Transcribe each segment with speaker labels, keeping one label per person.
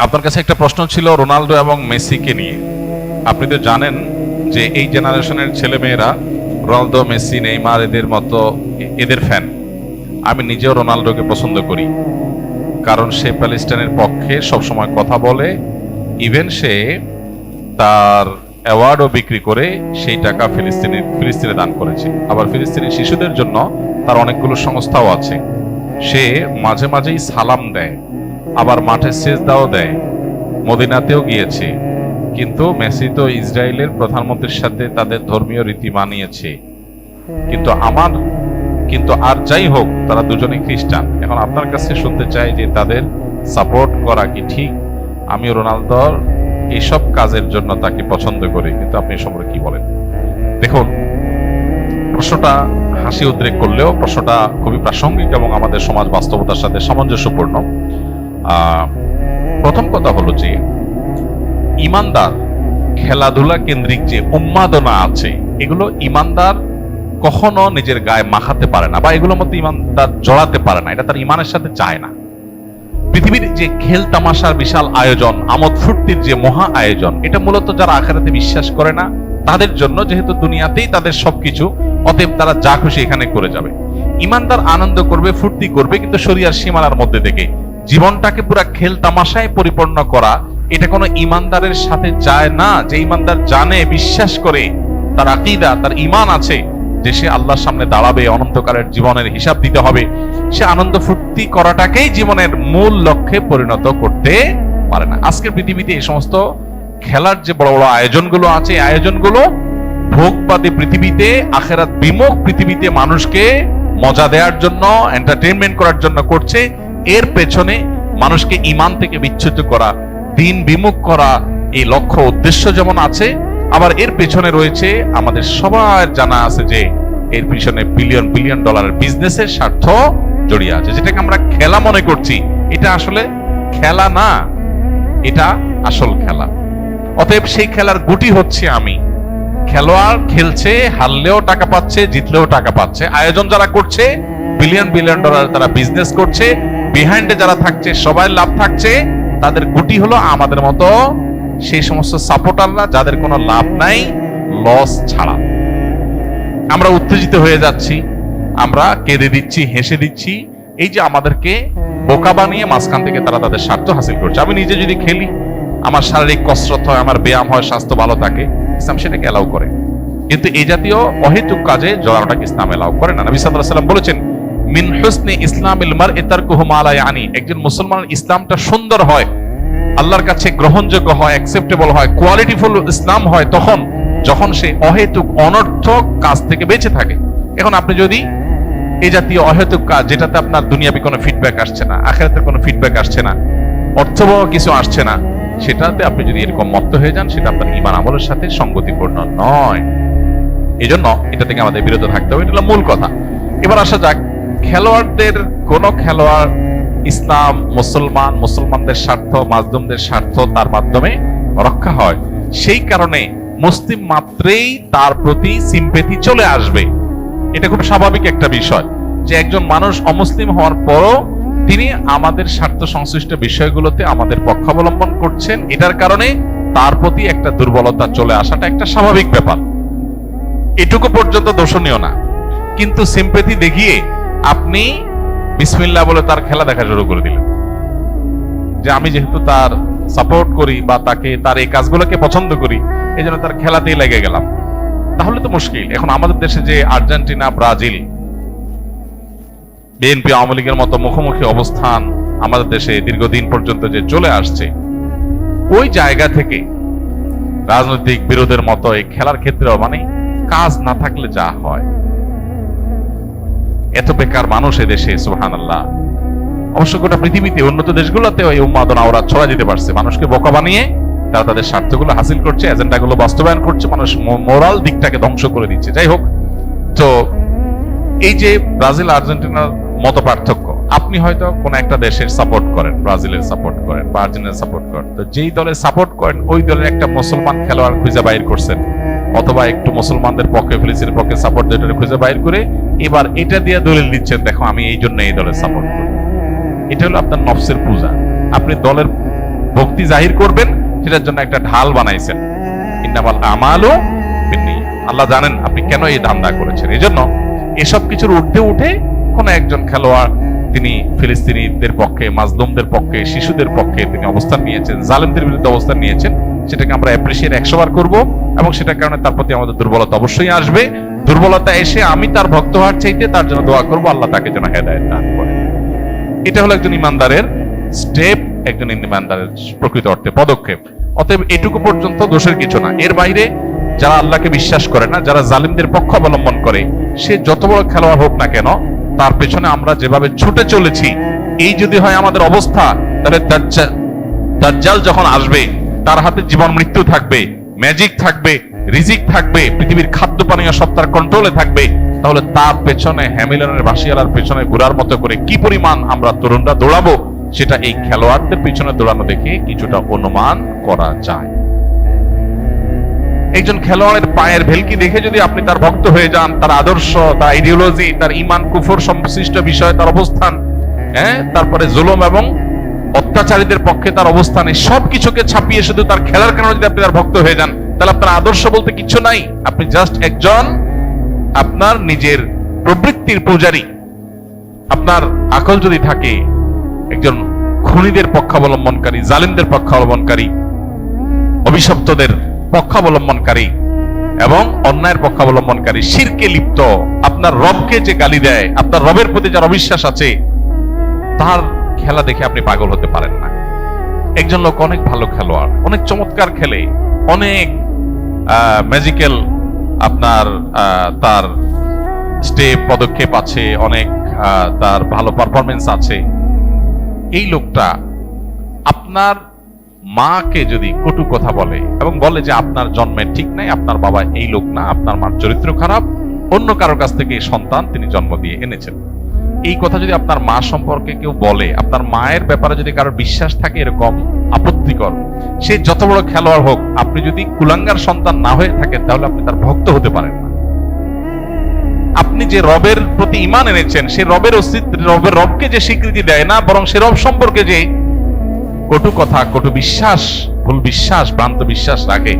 Speaker 1: আপনার কাছে একটা প্রশ্ন ছিল রোনাল্ডো এবং মেসিকে নিয়ে। আপনি তো জানেন যে এই জেনারেশনের ছেলেমেয়েরা রোনালদো, মেসি, নেইমার এদের মতো এদের ফ্যান। আমি নিজেও রোনাল্ডোকে পছন্দ করি, কারণ সে প্যালেস্টাইনের পক্ষে সবসময় কথা বলে। ইভেন সে তার অ্যাওয়ার্ডও বিক্রি করে সেই টাকা ফিলিস্তিনে দান করেছে। আবার ফিলিস্তিনি শিশুদের জন্য তার অনেকগুলো সংস্থাও আছে। সে মাঝে মাঝেই সালাম দেয়, আবার মাঠে সেজদাও দেয়, মদিনাতেও গিয়েছে। কিন্তু মেসি তো ইসরায়েলের প্রধানমন্ত্রীর সাথে তাদের ধর্মীয় রীতি মানিয়েছে। কিন্তু আর যাই হোক, তারা দুজনেই খ্রিস্টান। এখন আপনার কাছে শুনতে চাই যে তাদের সাপোর্ট করা কি ঠিক? আমি রোনালদোর এইসব কাজের জন্য তাকে পছন্দ করি, কিন্তু আপনি এ সম্পর্কে কি বলেন? দেখুন, প্রশ্নটা হাসি উদ্রেক করলেও প্রশ্নটা খুবই প্রাসঙ্গিক এবং আমাদের সমাজ বাস্তবতার সাথে সামঞ্জস্যপূর্ণ। প্রথম কথা হলো যে ইমানদার খেলাধুলা কেন্দ্রিক যে উন্মাদনা আছে, এগুলো ইমানদার কখনো নিজের গায়ে মাখাতে পারে না, বা এগুলোর মধ্যে ইমানদার জড়াতে পারে না। এটা তার ইমানের সাথে যায় না। পৃথিবীর যে খেল তামাশার বিশাল আয়োজন, আমোদ ফুর্তির যে মহা আয়োজন, এটা মূলত যারা আখিরাতে বিশ্বাস করে না তাদের জন্য, যেহেতু দুনিয়াতেই তাদের সবকিছু, অতএব তারা যা খুশি এখানে করে যাবে। ইমানদার আনন্দ করবে, ফুর্তি করবে, কিন্তু শরিয়ার সীমানার মধ্যে থেকে। জীবনটাকে পুরা খেল তামাশায় পরিপূর্ণ করা, এটা কোনো ইমানদারের সাথে যায় না। যে ইমানদার জানে, বিশ্বাস করে, তার আকীদা, তার ঈমান আছে যে সে আল্লাহর সামনে দাঁড়াবে, অনন্তকালের জীবনের হিসাব দিতে হবে, সে আনন্দ ফুর্তি করাটাকেই জীবনের মূল লক্ষ্যে পরিণত করতে পারে না। আজকের পৃথিবীতে এই সমস্ত খেলার যে বড় বড় আয়োজনগুলো আছে, আয়োজনগুলো ভোগবাদী পৃথিবীতে, আখিরাত বিমুখ পৃথিবীতে মানুষকে মজা দেওয়ার জন্য, এন্টারটেইনমেন্ট করার জন্য করছে। এর পেছনে মানুষকে ঈমান থেকে বিচ্যুত করা, দিন বিমুখ করা, এই লক্ষ্য উদ্দেশ্য যেমন আছে, আবার এর পেছনে রয়েছে, আমাদের সবার জানা আছে যে এর পিছনে বিলিয়ন বিলিয়ন ডলারের বিজনেসের স্বার্থ জড়িয়ে আছে। যেটাকে আমরা খেলা মনে করছি, এটা আসলে খেলা না, এটা আসল খেলা। অতএব সেই খেলার গুটি হচ্ছে আমি। খেলোয়াড় খেলছে, হারলেও টাকা পাচ্ছে, জিতলেও টাকা পাচ্ছে। আয়োজন যারা করছে, বিলিয়ন বিলিয়ন ডলার তারা বিজনেস করছে, বিহাইন্ডে যারা থাকছে সবাই লাভ থাকছে। তাদের গুটি হলো আমাদের মতো সেই সমস্ত সাপোর্টাররা যাদের কোনো লাভ নাই, লস ছাড়া। আমরা উত্তেজিত হয়ে যাচ্ছি, আমরা কেঁদে দিচ্ছি, হেসে দিচ্ছি। এই যে আমাদেরকে বোকা বানিয়ে মাঝখান থেকে তারা তাদের স্বার্থ হাসিল করছে। আমি নিজে যদি খেলি, আমার শারীরিক কসরত হয়, আমার ব্যায়াম হয়, স্বাস্থ্য ভালো থাকে, ইসলাম সেটাকে এলাও করে। কিন্তু এই জাতীয় অহেতুক কাজে জড়ানোটাকে ইসলাম এলাও করে না। নবী সাল্লাল্লাহু আলাইহি ওয়াসাল্লাম বলেছেন, মিন হুসনি ইসলামিল মারই তারকুহু মা লা ইয়ানি। একজন মুসলমানের ইসলামটা সুন্দর হয়, আল্লাহর কাছে গ্রহণযোগ্য হয়, অ্যাকসেপ্টেবল হয়, কোয়ালিটিফুল ইসলাম হয় যখন সে অহেতুক অনর্থক কাজ থেকে বেঁচে থাকে। এখন আপনি যদি এই জাতীয় অহেতুক কাজ, যেটাতে আপনার দুনিয়াবি কোনো ফিডব্যাক আসছে না, আখিরাতের কোনো ফিডব্যাক আসছে না, অর্থবহ কিছু আসছে না, সেটাতে আপনি যদি এরকম মত্ত হয়ে যান, সেটা আপনার ঈমান আমলের সাথে সঙ্গতিপূর্ণ নয়। এই জন্য এটা থেকে আমাদের বিরত থাকতে হবে। এটা হলো মূল কথা। এবার আসা যাক, খেলোয়াড়দের কোন খেলোয়াড় ইসলাম, মুসলমানদের স্বার্থ, মাজলুমদের স্বার্থ তার মাধ্যমে রক্ষা হয়, সেই কারণে মুসলিম মাত্রেই তার প্রতি সিম্পেথি চলে আসবে। এটা খুব স্বাভাবিক একটা বিষয় যে একজন মানুষ অমুসলিম হওয়ার পরও তিনি আমাদের স্বার্থ সংশ্লিষ্ট বিষয়গুলোতে আমাদের পক্ষাবলম্বন করছেন। এটার কারণে তার প্রতি একটা দুর্বলতা চলে আসাটা একটা স্বাভাবিক ব্যাপার, এটুকু পর্যন্ত দোষণীয় না। কিন্তু সিম্পেথি দেখিয়ে আপনি বিসমিল্লাহ বলে তার খেলা দেখা শুরু করে দিলেন, যে আমি যেহেতু তার সাপোর্ট করি বা তাকে, তার এই কাজগুলোকে পছন্দ করি, এই জন্য তার খেলাতেই লেগে গেলাম, তাহলে তো মুশকিল। এখন আমাদের দেশে যে আর্জেন্টিনা, ব্রাজিল, বিএনপি, আওয়ামী লীগের মতো মুখোমুখি অবস্থান আমাদের দেশে দীর্ঘদিন পর্যন্ত যে চলে আসছে, ওই জায়গা থেকে রাজনৈতিক বিরোধের মতো এই খেলার ক্ষেত্রেও, মানে কাজ না থাকলে যা হয়, এত বেকার মানুষ এদেশে, সুবহানাল্লাহ। অবশ্য গোটা পৃথিবীতে উন্নত দেশগুলোতেও এই উন্মাদনা ওরা ছড়া দিতে পারছে। মানুষকে বোকা বানিয়ে তারা তাদের স্বার্থগুলো হাসিল করছে, এজেন্ডাগুলো বাস্তবায়ন করছে, মানুষ মোরাল দিকটাকে ধ্বংস করে দিচ্ছে। যাই হোক, তো এই যে ব্রাজিল আর্জেন্টিনার মত পার্থক্য, আপনি হয়তো কোন একটা দেশের সাপোর্ট করেন, ব্রাজিলের সাপোর্ট করেন বা আর্জেন্টিনার সাপোর্ট করেন, তো যেই দলের সাপোর্ট করেন ওই দলের একটা মুসলমান খেলোয়াড় খুঁজে বাইর করছেন, অথবা একটু মুসলমানদের পক্ষে, ফিলিস্তিনের পক্ষে সাপোর্ট যেটা খুঁজে বাইর করে এবার এটা দিয়ে দলিল দিচ্ছেন, দেখো আমি এই জন্য এই দলের সাপোর্ট করি। এটা হলো আপনার নফসের পূজা। আপনি দলের ভক্তি জাহির করবেন, সেটার জন্য একটা ঢাল বানাইছেন। ইন্নামাল আমালু বিন্নিয়াত। আল্লাহ জানেন আপনি কেন এই ধান্দা করেছেন। এজন্য এসব কিছুর ঊর্ধ্বে উঠে কোন একজন খেলোয়াড় তিনি ফিলিস্তিনিদের পক্ষে, মাজলুমদের পক্ষে, শিশুদের পক্ষে তিনি অবস্থান নিয়েছেন, জালেমদের বিরুদ্ধে অবস্থান নিয়েছেন, সেটাকে আমরা অ্যাপ্রিসিয়েট 100 বার করব, এবং সেটার কারণে তার প্রতি আমাদের দুর্বলতা অবশ্যই আসবে। দুর্বলতা এসে আমি তার ভক্ত হওয়ার চাইতে তার জন্য দোয়া করব, আল্লাহ তাকে যেন হেদায়েত দান করেন। এটা হলো একজন ইমানদারের স্টেপ, একজন ইমানদারের প্রকৃত অর্থে পদক্ষেপ। অতএব এটুকু পর্যন্ত দোষের কিছু না। এর বাইরে যারা আল্লাহকে বিশ্বাস করে না, যারা জালিমদের পক্ষ অবলম্বন করে, সে যত বড় খেলোয়াড় হোক না কেন, তার পেছনে আমরা যেভাবে ছুটে চলেছি, এই যদি হয় আমাদের অবস্থা, তাহলে দাজ্জাল যখন আসবে তার হাতে জীবন মৃত্যু থাকবে, ম্যাজিক থাকবে, রিজিক থাকবে, পৃথিবীর খাদ্য পানীয় সব তার কন্ট্রোলে থাকবে, তাহলে তার পেছনে হ্যামিলনের বাঁশিয়ালার পেছনে ঘোরার মতো করে কি পরিমাণ আমরা তরুণরা দৌড়াবো, সেটা এই খেলোয়াড়দের পিছনে দৌড়ানো দেখে কিছুটা অনুমান করা যায়। একজন খেলোয়াড়ের পায়ের ভেলকি দেখে যদি আপনি তার ভক্ত হয়ে যান, তার আদর্শ, তার আইডিওলজি, তার ইমান কুফর সংশ্লিষ্ট বিষয়, তার অবস্থান, তারপরে জুলুম এবং অত্যাচারীদের পক্ষে তার অবস্থানে সবকিছুকে ছাপিয়ে শুধু তার খেলার কারণে যদি আপনি তার ভক্ত হয়ে যান, তাহলে আপনার আদর্শ বলতে কিছু নাই। আপনি জাস্ট একজন আপনার নিজের প্রবৃত্তির পূজারী। আপনার আকল যদি থাকে একজন খুনিদের পক্ষাবলম্বনকারী, জালিমদের পক্ষাবলম্বনকারী, অভিশপ্তদের পক্ষাবলম্বনকারী এবং অন্যায়ের পক্ষাবলম্বনকারী, শিরকে লিপ্ত, আপনার রবকে যে গালি দেয়, আপনার রবের প্রতি যার অবিশ্বাস আছে, তার খেলা দেখে আপনি পাগল হতে পারেন না। একজন লোক অনেক ভালো খেলোয়াড়, অনেক চমৎকার খেলে, অনেক ম্যাজিক্যাল আপনার তার স্টেপ পদক্ষেপ আছে, অনেক তার ভালো পারফরমেন্স আছে। এই লোকটা আপনার মাকে যদি কটু কথা বলে এবং বলে যে আপনার জন্মের ঠিক নাই, আপনার বাবা এই লোক না, আপনার মার চরিত্র খারাপ, অন্য কারোর কাছ থেকে সন্তান তিনি জন্ম দিয়ে এনেছেন, এই কথা যদি আপনার মা সম্পর্কে কেউ বলে, আপনার মায়ের ব্যাপারে যদি কারোর বিশ্বাস থাকে এরকম আপত্তিকর, সে যত বড় খেলোয়াড় হোক, আপনি যদি কুলাঙ্গার সন্তান না হয়ে থাকেন, তাহলে আপনি তার ভক্ত হতে পারেন না। আপনি যে রবের প্রতি ঈমান এনেছেন, সে রবের অস্তিত্ব, রবকে যে স্বীকৃতি দেয় না, বরং সে রব সম্পর্কে যে কটু কথা, কটু বিশ্বাস, ভুল বিশ্বাস, ভ্রান্ত বিশ্বাস রাখে,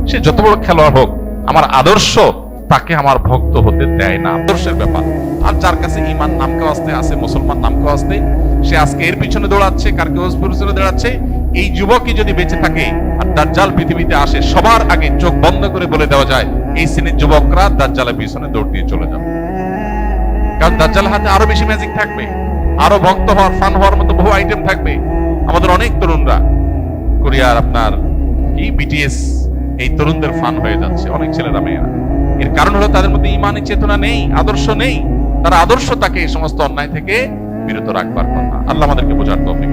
Speaker 1: সে যত বড় খেলোয়াড় হোক, আমার আদর্শ তাকে আমার ভক্ত হতে দেয় না। আদর্শের ব্যাপার। আর যার কাছে ঈমান নামকে আসতে আছে, মুসলমান নামকে আসতে, সে আজকে এর পিছনে দৌড়াচ্ছে, কার কেউ পিছনে দৌড়াচ্ছে। এই যুবকই যদি বেঁচে থাকে আর দাজ্জাল পৃথিবীতে আসে, সবার আগে চোখ বন্ধ করে বলে দেওয়া যায় এই শ্রেণীর যুবকরা দাজ্জালের পিছনে দৌড় দিয়ে চলে যাবে। কারণ দাজ্জালের হাতে আরো বেশি ম্যাজিক থাকবে, আরো ভক্ত হওয়ার, ফান হওয়ার মতো বহু আইটেম থাকবে। আমাদের অনেক তরুণরা কোরিয়ার আপনার কি বিটিএস, এই তরুণদের ফান হয়ে যাচ্ছে, অনেক ছেলেরা মেয়েরা। এর কারণ হলো তাদের মধ্যে ঈমানি চেতনা নেই, আদর্শ নেই। তারা আদর্শ তাকে এই সমস্ত অন্যায় থেকে বিরত রাখবার কথা। আল্লাহ আমাদেরকে বোঝার তৌফিক